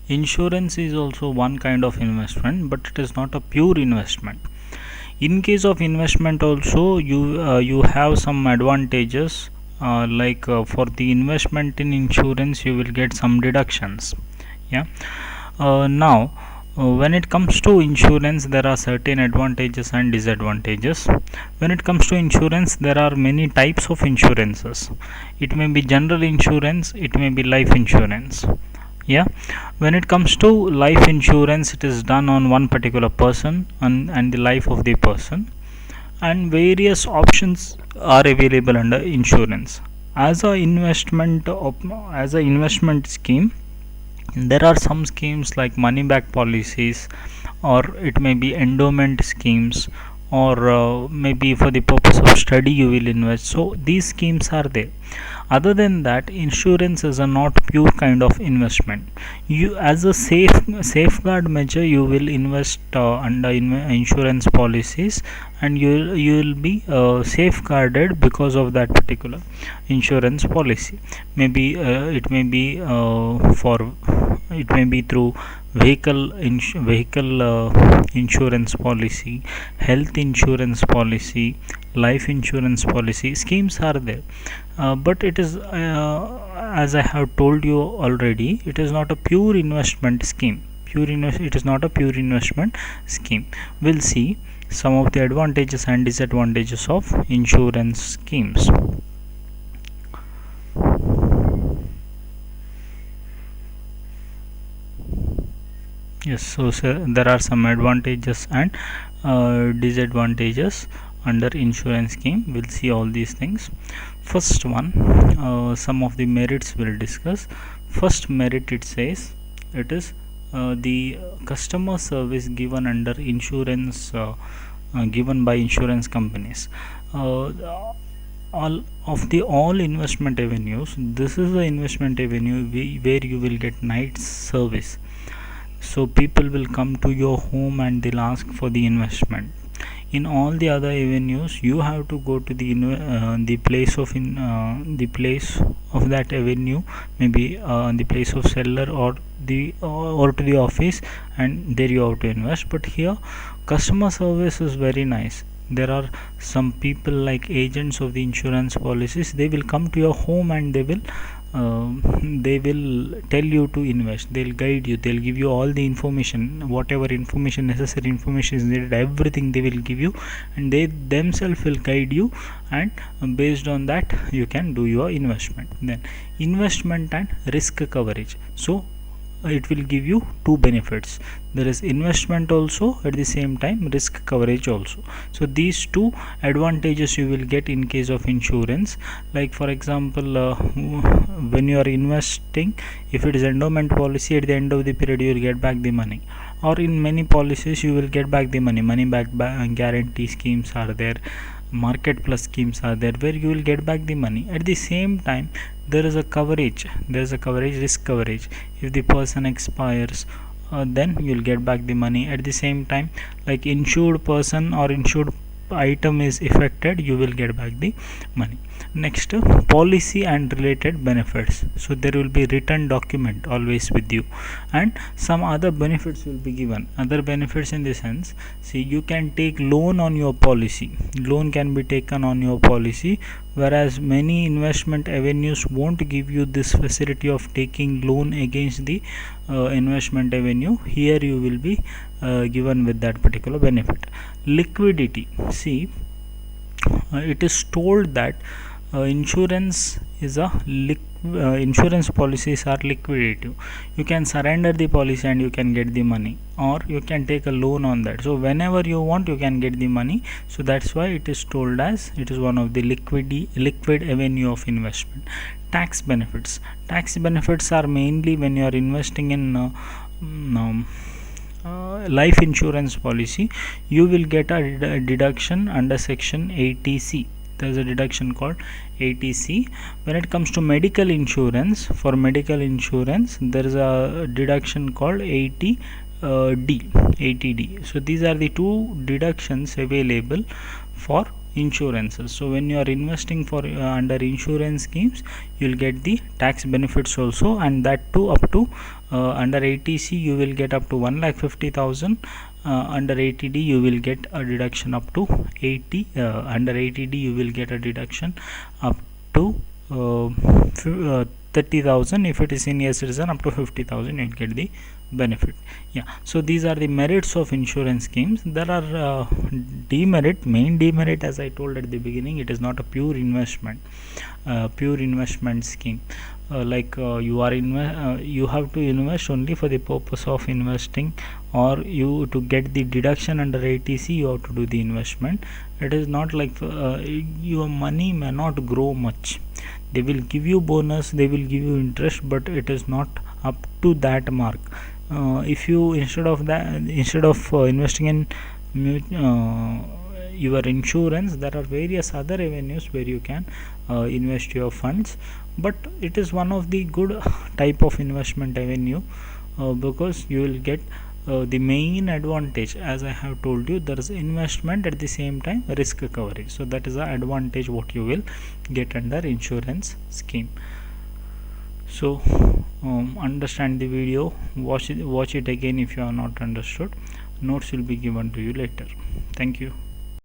Insurance is also one kind of investment, but it is not a pure investment. In case of investment also, you have some advantages, for the investment in insurance you will get some deductions. Yeah. Now, when it comes to insurance, there are certain advantages and disadvantages. When it comes to insurance, there are many types of insurances. It may be general insurance, it may be life insurance. Yeah. When it comes to life insurance, it is done on one particular person and the life of the person, and various options are available under insurance. As a investment scheme, there are some schemes like money back policies, or it may be endowment schemes, or maybe for the purpose of study you will invest. So these schemes are there. Other than that, insurance is a not pure kind of investment. You, as a safeguard measure, you will invest under insurance policies, and you will be safeguarded because of that particular insurance policy. Maybe it may be through vehicle insurance policy, health insurance policy, life insurance policy schemes are there. But it is, as I have told you already, it is not a pure investment scheme. It is not a pure investment scheme. We'll see some of the advantages and disadvantages of insurance schemes. Yes, so there are some advantages and disadvantages under insurance scheme. We'll see all these things. First one, some of the merits we'll discuss. First merit, it says it is the customer service given under insurance, given by insurance companies. All investment avenues, this is the investment avenue where you will get night service. So people will come to your home and they'll ask for the investment. In all the other avenues, you have to go to the place of that avenue, maybe the place of seller, or to the office, and there you have to invest. But here, customer service is very nice. There are some people like agents of the insurance policies. They will come to your home and they will tell you to invest. They'll guide you, they'll give you all the information, whatever information, necessary information is needed, everything they will give you, and they themselves will guide you, and based on that you can do your investment. Then investment and risk coverage. So it will give you two benefits. There is investment also, at the same time risk coverage also. So these two advantages you will get in case of insurance. Like for example, when you are investing, if it is endowment policy, at the end of the period you will get back the money, or in many policies you will get back the money back guarantee schemes are there, market plus schemes are there, where you will get back the money. At the same time, there is a coverage, risk coverage. If the person expires, then you will get back the money. At the same time, like insured person or insured item is affected, you will get back the money. Next, policy and related benefits. So there will be written document always with you, and some other benefits will be given. Other benefits in the sense, see, you can take loan on your policy. Loan can be taken on your policy, whereas many investment avenues won't give you this facility of taking loan against the investment avenue. Here you will be given with that particular benefit. Liquidity. See, it is told that insurance policies are liquidative. You can surrender the policy and you can get the money, or you can take a loan on that. So whenever you want, you can get the money. So that's why it is told as it is one of the liquid avenue of investment. Tax benefits. Tax benefits are mainly when you are investing in life insurance policy. You will get a deduction under section 80C. There is a deduction called 80C. When it comes to medical insurance, for medical insurance there is a deduction called 80D. So these are the two deductions available for insurances. So when you are investing for under insurance schemes, you'll get the tax benefits also, and that too up to under ATC you will get up to 1,50,000. Under ATD you will get a deduction up to 80. Under ATD you will get a deduction up to 30,000. If it is senior citizen, up to 50,000 you'll get the benefit. Yeah, so these are the merits of insurance schemes. There are main demerit, as I told at the beginning, it is not a pure investment scheme. You have to invest only for the purpose of investing, or you to get the deduction under ATC you have to do the investment. It is not like your money may not grow much. They will give you bonus, they will give you interest, but it is not up to that mark. If you instead of investing in your insurance, there are various other avenues where you can invest your funds, but it is one of the good type of investment avenue, because you will get the main advantage, as I have told you, there is investment at the same time risk coverage. So that is the advantage what you will get under insurance scheme. So understand the video, watch it again if you are not understood. Notes will be given to you later. Thank you.